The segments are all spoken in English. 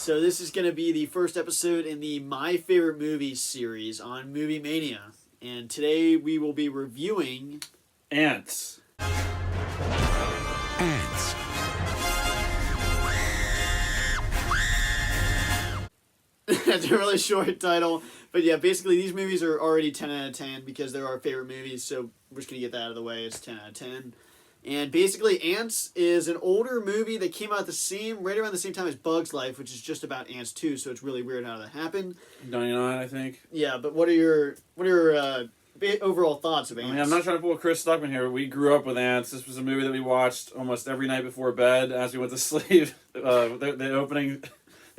So this is going to be the first episode in the My Favorite Movies series on Movie Mania. And today we will be reviewing... Antz. Antz. That's a really short title. But yeah, basically these movies are already 10 out of 10 because they're our favorite movies. So we're just going to get that out of the way. It's 10 out of 10. And basically, Antz is an older movie that came out right around the same time as Bug's Life, which is just about ants too. So it's really weird how that happened. 99, I think. Yeah, but what are your overall thoughts of Antz? I mean, I'm not trying to pull Chris Stuckman here. We grew up with Antz. This was a movie that we watched almost every night before bed as we went to sleep. The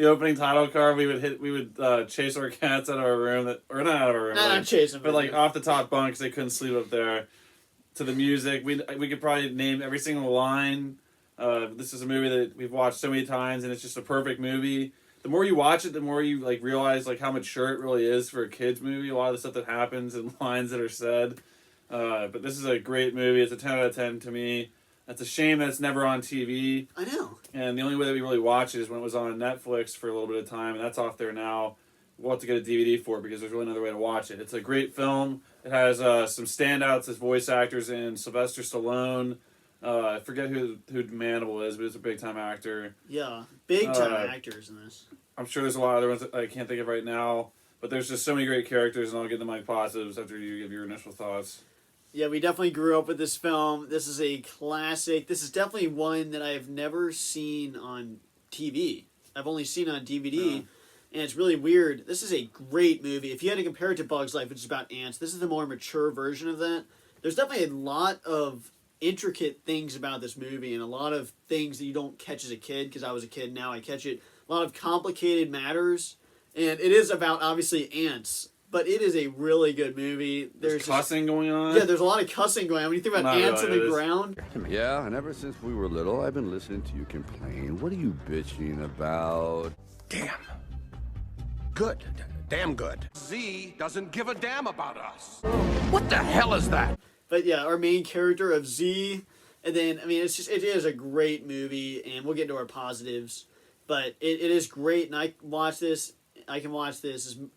opening title card, we would chase our cats out of our room, or not out of our room, not chase them, but like off the top bunk because they couldn't sleep up there. To the music, we could probably name every single line. This is a movie that we've watched so many times, and it's just a perfect movie. The more you watch it, the more you realize how mature it really is for a kids movie. A lot of the stuff that happens and lines that are said. But this is a great movie. It's a 10 out of 10 to me. It's a shame that it's never on TV. I know. And the only way that we really watch it is when it was on Netflix for a little bit of time, and that's off there now. We'll have to get a DVD for it because there's really another way to watch it. It's a great film. It has some standouts as voice actors in Sylvester Stallone. I forget who Mandible is, but he's a big-time actor. Yeah, big-time actors in this. I'm sure there's a lot of other ones that I can't think of right now, but there's just so many great characters, and I'll get into my positives after you give your initial thoughts. Yeah, we definitely grew up with this film. This is a classic. This is definitely one that I've never seen on TV. I've only seen it on DVD. And it's really weird. This is a great movie. If you had to compare it to Bug's Life, which is about ants, this is the more mature version of that. There's definitely a lot of intricate things about this movie and a lot of things that you don't catch as a kid, because I was a kid, now I catch it. A lot of complicated matters. And it is about, obviously, ants. But it is a really good movie. There's cussing going on? Yeah, there's a lot of cussing going on. When you think about ants in the ground. Yeah, and ever since we were little, I've been listening to you complain. What are you bitching about? Damn. Good. Damn good. Z doesn't give a damn about us. What the hell is that? But yeah, our main character of Z, and then, I mean, it is a great movie, and we'll get into our positives. But it is great, and I can watch this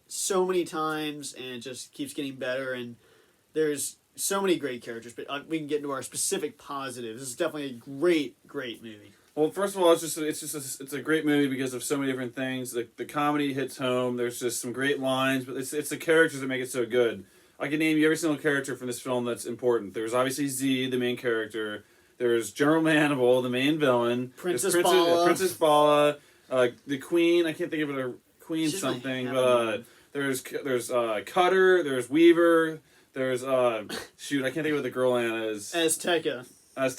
so many times, and it just keeps getting better, and there's so many great characters, but we can get into our specific positives. This is definitely a great movie. Well, first of all, it's a great movie because of so many different things. The comedy hits home. There's just some great lines, but it's the characters that make it so good. I can name you every single character from this film that's important. There's obviously Z, the main character. There's General Mandible, the main villain. Princess Bala, the Queen. I can't think of it. Queen She's something, but there's Cutter. There's Weaver. There's shoot, I can't think of what the girl Anna is. Azteca. There's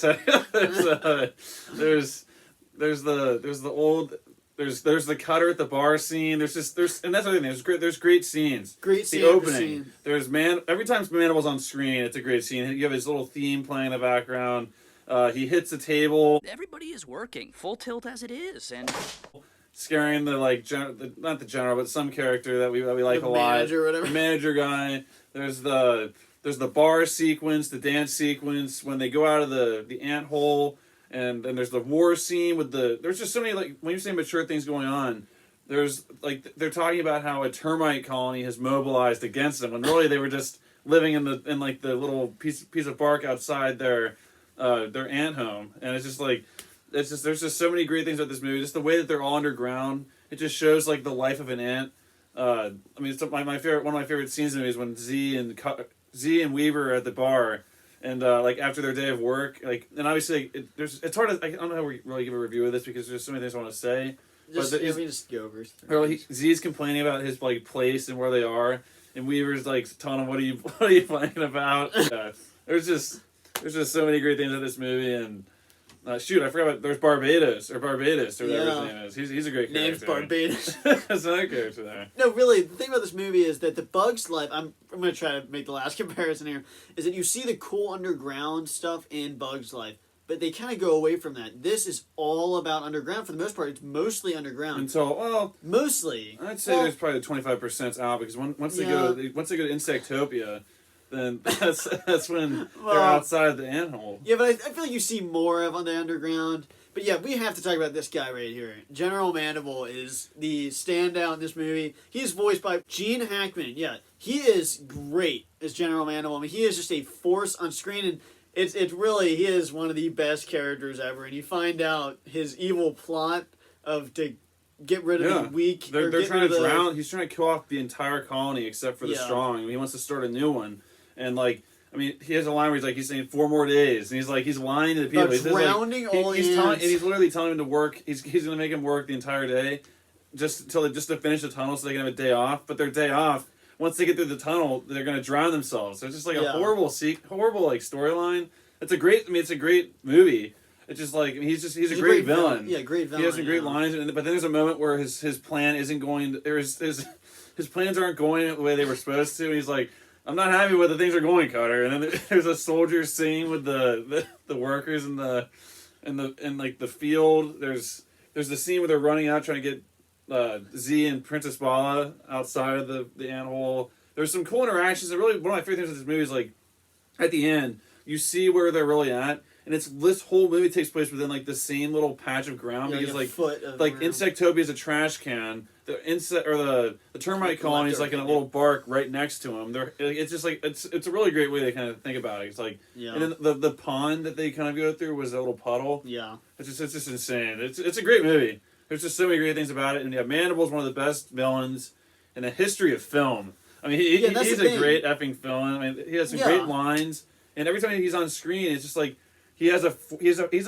the Cutter at the bar scene. And that's the other thing. There's great scenes. The opening. There's every time Mandible's on screen, it's a great scene. You have his little theme playing in the background. He hits the table. Everybody is working full tilt as it is, and scaring not the general, but some character that we like a lot. Manager or whatever. The manager guy. There's the bar sequence, the dance sequence when they go out of the ant hole. And then there's the war scene with there's just so many, when you're saying mature things going on, there's, they're talking about how a termite colony has mobilized against them, when really they were just living in the little piece of bark outside their ant home. And it's just there's just so many great things about this movie. Just the way that they're all underground, it just shows, the life of an ant. I mean, it's one of my favorite scenes in the movie is when Z and Weaver are at the bar. And after their day of work, and obviously it's hard to, I don't know how we really give a review of this because there's so many things I want to say. Just go over. Z's complaining about his place and where they are, and Weaver's telling him what are you playing about. There's just so many great things in this movie, and shoot, I forgot about there's Barbados or whatever his name is. He's a great character. Name's Barbados. That's another character there. No, really, the thing about this movie is that the Bug's Life, I'm going to try to make the last comparison here, is that you see the cool underground stuff in Bug's Life, but they kind of go away from that. This is all about underground. For the most part, it's mostly underground. Mostly. I'd say there's probably 25% out, because once they go to Insectopia, then that's when they're outside the anthole. Yeah, but I feel like you see more of on the underground. But yeah, we have to talk about this guy right here. General Mandible is the standout in this movie. He's voiced by Gene Hackman. Yeah, he is great as General Mandible. I mean, he is just a force on screen, and it's really, he is one of the best characters ever. And you find out his evil plot to get rid of the weak. They're trying to drown. He's trying to kill off the entire colony except for the strong. I mean, he wants to start a new one, and like. I mean, he has a line where he's saying 4 more days, and he's lying to the people. He's drowning all he's literally telling him to work. He's going to make him work the entire day, just to finish the tunnel so they can have a day off. But their day off, once they get through the tunnel, they're going to drown themselves. So it's just like a horrible like storyline. It's a great movie. It's just like he's a great villain. Yeah, great villain. He has some great lines, but then there's a moment where his plan isn't going. His plans aren't going the way they were supposed to. And he's like, I'm not happy with the things are going, Cutter. And then there's a soldier scene with the workers in the field. There's the scene where they're running out trying to get Z and Princess Bala outside of the anthole. There's some cool interactions. And really, one of my favorite things with this movie is like at the end you see where they're really at, and this whole movie takes place within like the same little patch of ground because like Insectopia is a trash can. The termite colony is like in a little bark right next to them. It's just like it's a really great way to kind of think about it. It's like and then the pond that they kind of go through was a little puddle. Yeah, it's just insane. It's a great movie. There's just so many great things about it, and Mandible is one of the best villains in the history of film. I mean, he's a great effing villain. I mean, he has some great lines, and every time he's on screen, it's just like. He's like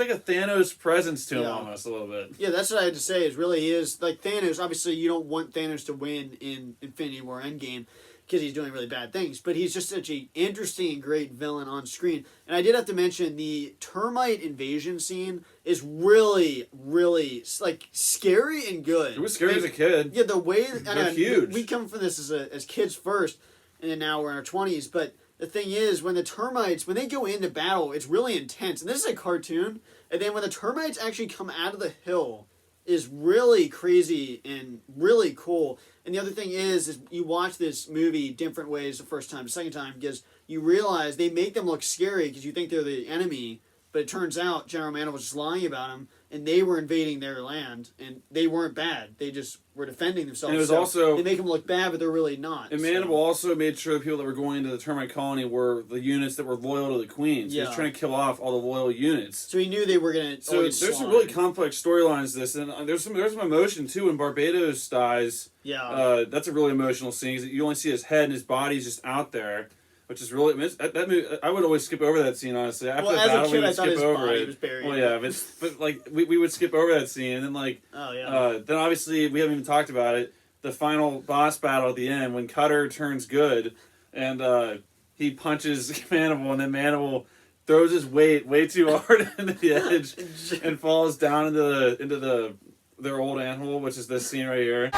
a Thanos presence to him almost a little bit. Yeah, that's what I had to say. He is like Thanos. Obviously, you don't want Thanos to win in Infinity War Endgame because he's doing really bad things. But he's just such an interesting and great villain on screen. And I did have to mention the termite invasion scene is really, really like scary and good. It was scary as a kid. Yeah, the way they're huge. We come from this as kids first, and then now we're in our 20s, but. The thing is, when they go into battle, it's really intense. And this is a cartoon. And then when the termites actually come out of the hill, is really crazy and really cool. And the other thing is you watch this movie different ways the first time, the second time, because you realize they make them look scary because you think they're the enemy. But it turns out General Mandible was just lying about them, and they were invading their land, and they weren't bad. They just were defending themselves. And it was also they make them look bad, but they're really not. And Mandible also made sure the people that were going into the termite colony were the units that were loyal to the Queen. So he was trying to kill off all the loyal units. So he knew they were going to. So there's some really complex storylines to this, and there's some emotion too when Barbados dies. Yeah, that's a really emotional scene. You only see his head and his body's just out there. Which is really that movie. I would always skip over that scene, honestly. After the battle, we would skip over it. Well, yeah, but like we would skip over that scene, and then like then obviously we haven't even talked about it. The final boss battle at the end when Cutter turns good, and he punches Mandible, and then Mandible throws his weight way too hard into the edge and falls down into their old anthole, which is this scene right here.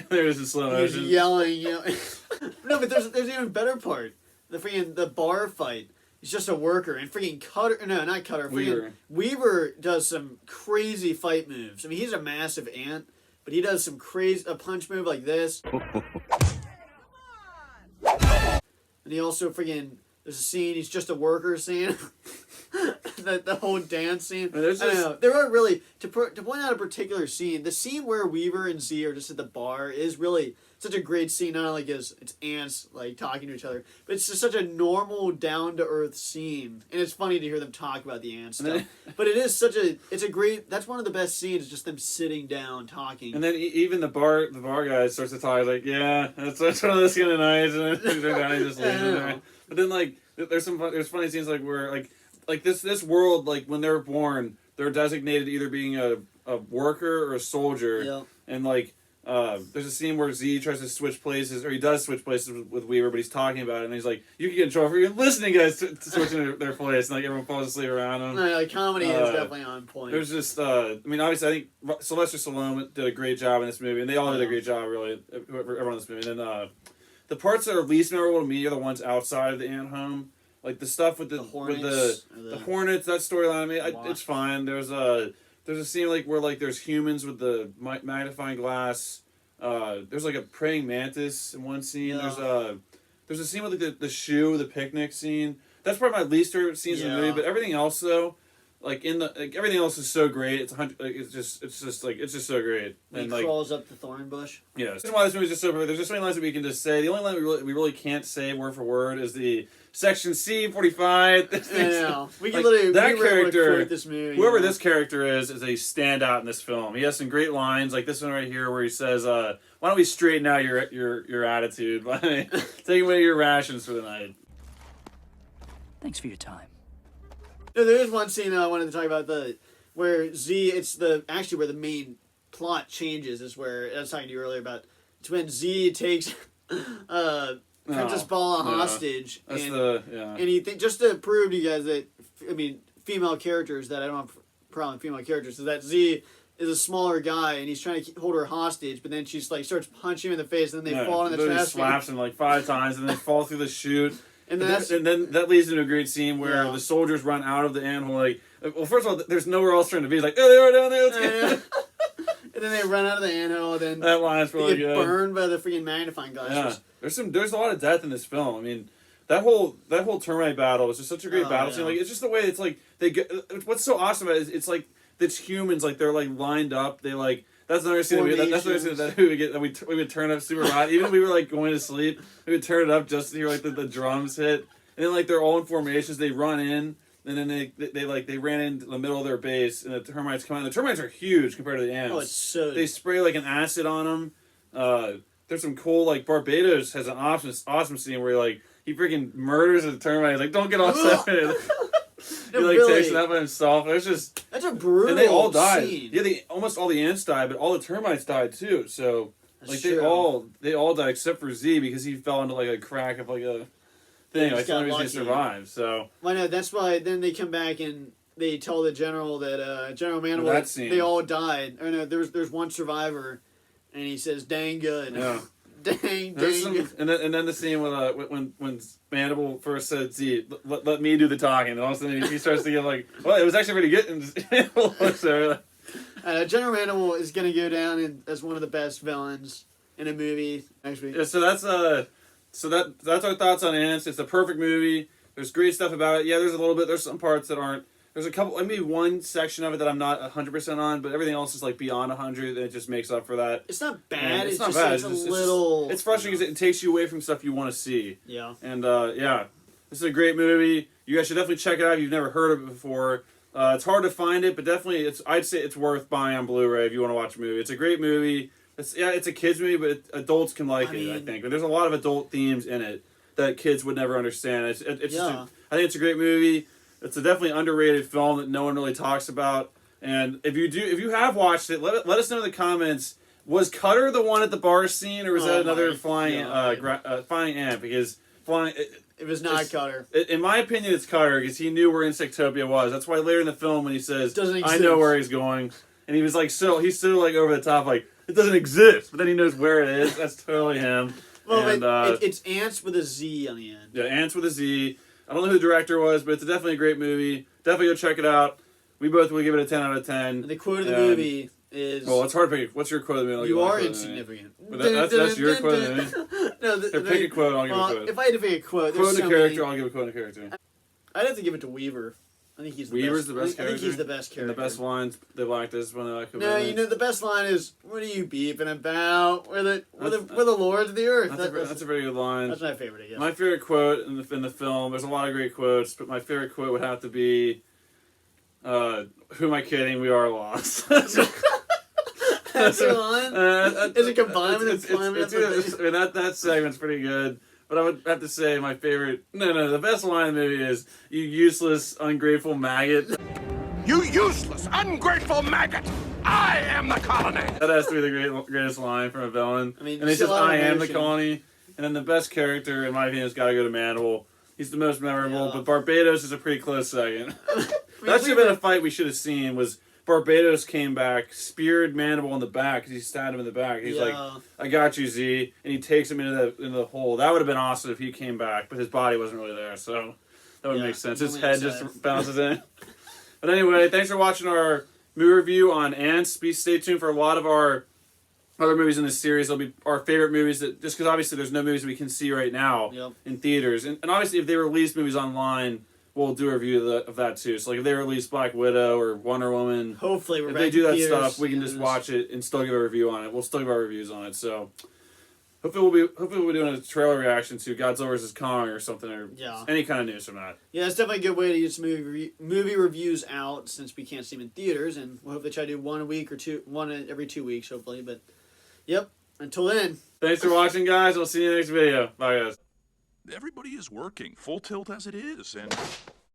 There's a slow motion. He's yelling, No, but there's an even better part. The bar fight. He's just a worker, and freaking Cutter. No, not Cutter. Weaver does some crazy fight moves. I mean, he's a massive ant, but he does some a punch move like this. And he also there's a scene. He's just a worker scene. the whole dance scene. I don't know. There are really to point out a particular scene. The scene where Weaver and Z are just at the bar is really such a great scene. Not only because it's ants like talking to each other, but it's just such a normal, down to earth scene, and it's funny to hear them talk about the ant stuff. But it is it's a great. That's one of the best scenes. Just them sitting down talking. And then even the bar guy starts to talk like, yeah, that's one of those kind of nights, and then he just leaves it there. But then like there's funny scenes like where like this world, like when they're born, they're designated either being a worker or a soldier. Yep. And like there's a scene where Z tries to switch places, or he does switch places with Weaver, but he's talking about it, and he's like, you can get in trouble for even listening, guys, to switching their place, and like everyone falls asslep around him. No, like comedy is definitely on point. There's just I mean, obviously I think Sylvester Stallone did a great job in this movie, and they all did a great job, really, everyone in this movie. And then the parts that are least memorable to me are the ones outside of the ant home. Like the stuff with the Hornets, the Hornets, that storyline. I mean, it's fine. There's a scene like where like there's humans with the magnifying glass. There's like a praying mantis in one scene. Yeah. There's a scene with the shoe, the picnic scene. That's probably my least favorite scenes in the movie. But everything else, though, everything else is so great. It's just so great. When and he crawls up the thorn bush. Yeah, that's why this movie's just so perfect. There's just so many lines that we can just say. The only line we really can't say word for word is the Section C-45. I know. We can literally that character. quote this movie. Whoever this character is a standout in this film. He has some great lines, like this one right here, where he says, "Why don't we straighten out your attitude by taking away your rations for the night." Thanks for your time. No, there is one scene I wanted to talk about where Z. It's actually where the main plot changes. Is where I was talking to you earlier about. It's when Z takes Princess Bala hostage, and he just to prove to you guys that female characters that I don't have a problem with female characters is that Z is a smaller guy and he's trying to hold her hostage, but then she's like starts punching him in the face and then they fall in the trash. Slaps him like 5 times and then they fall through the chute. And then that leads into a great scene where the soldiers run out of the animal. Like, well, first of all, there's nowhere else for him to be. He's like, oh, they are down there. Let's go. And then they run out of the anthill. And then that line's really they get good. burned by the freaking magnifying glass. Yeah, there's a lot of death in this film. I mean, that whole termite battle is just such a great battle scene. Like, it's just the way it's like they get. What's so awesome about it is it's like it's humans. Like they're like lined up. They like. That's another scene. That's another scene that we would get. We would turn up super loud. Even if we were like going to sleep, we would turn it up just to hear like the drums hit. And then like they're all in formations. They run in, and then they ran into the middle of their base, and the termites come out. The termites are huge compared to the ants. Oh, it's so. They spray like an acid on them. There's some cool like Barbados has an awesome scene where he freaking murders a termite. He's like, don't get off separate. He takes it out by himself. It's just that's a brutal. And they all died. Scene. Yeah, almost all the ants died, but all the termites died too. So that's they all died except for Z because he fell into like a crack of like a thing. Like some reason he survived. So why not? That's why then they come back and they tell the general that General Mandible they all died. Or no, there's one survivor, and he says, "Dang good." Yeah. dang good. And then the scene with when Mandible first said, "Z, let me do the talking," and all of a sudden he starts to get like, "Well, it was actually pretty good." And so, General Mandible is gonna go down as one of the best villains in a movie next week. Yeah, so that's our thoughts on Antz. It's a perfect movie. There's great stuff about it. Yeah, there's some parts that aren't. There's a couple, maybe one section of it that I'm not 100% on, but everything else is like beyond 100, and it just makes up for that. It's not bad. It's not just bad. It's a little. It's frustrating because it takes you away from stuff you want to see. Yeah. And this is a great movie. You guys should definitely check it out if you've never heard of it before. It's hard to find it, but definitely I'd say it's worth buying on Blu-ray if you want to watch a movie. It's a great movie. It's a kids movie, but adults can like it. I think, but there's a lot of adult themes in it that kids would never understand. I think it's a great movie. It's a definitely underrated film that no one really talks about. And if you have watched it, let us know in the comments. Was Cutter the one at the bar scene, or was that another flying ant? Because flying. It was not Cutter. In my opinion, it's Cutter because he knew where Insectopia was. That's why later in the film when he says, "I know where he's going," and he was like, he's so like over the top, like it doesn't exist, but then he knows where it is. That's totally him. Well, and, it's Antz with a Z on the end. Yeah, Antz with a Z. I don't know who the director was, but it's definitely a great movie. Definitely go check it out. We both will give it a 10 out of 10. And the quote of the movie is... Well, it's hard to pick. What's your quote of the movie? You are insignificant. That's your quote of the movie? No, pick a quote, I'll give a quote. If I had to pick a quote... Quote a character, I'll give a quote a character. I'd have to give it to Weaver. I think he's the Weaver's best. the best character? I think he's the best character. And the best lines they like this one. No, the best line is, "What are you beeping about? We're the lords of the earth." That's a very good line. That's my favorite, I guess. My favorite quote in the film, there's a lot of great quotes, but my favorite quote would have to be, "Who am I kidding? We are lost." That's your line? Is it combined with that segment's pretty good. But I would have to say my favorite... No, the best line in the movie is, "You useless, ungrateful maggot." You useless, ungrateful maggot! I am the colony! That has to be the greatest line from a villain. I mean, and it's just, "I am the colony." And then the best character, in my opinion, has got to go to Mandible. He's the most memorable, but Barbados is a pretty close second. That should have been a fight we should have seen, was... Barbados came back, speared Mandible in the back because he stabbed him in the back. He's like, "I got you, Z," and he takes him into the hole. That would have been awesome if he came back, but his body wasn't really there, so that would make sense. His head just bounces in. But anyway, thanks for watching our movie review on Antz. Stay tuned for a lot of our other movies in this series. They'll be our favorite movies that just because obviously there's no movies we can see right now Yep. in theaters, and obviously if they release movies online, we'll do a review of that too. So like if they release Black Widow or Wonder Woman, Hopefully we're if back they do in that theaters. stuff, we can just watch it and still give a review on it. We'll still give our reviews on it. So hopefully we'll be doing a trailer reaction to Godzilla vs Kong or something, or any kind of news from that. Yeah, it's definitely a good way to get some movie reviews out since we can't see them in theaters, and we'll hopefully try to do one every 2 weeks, hopefully. But yep, until then. Thanks for watching, guys. We'll see you in the next video. Bye, guys. Everybody is working full tilt as it is, and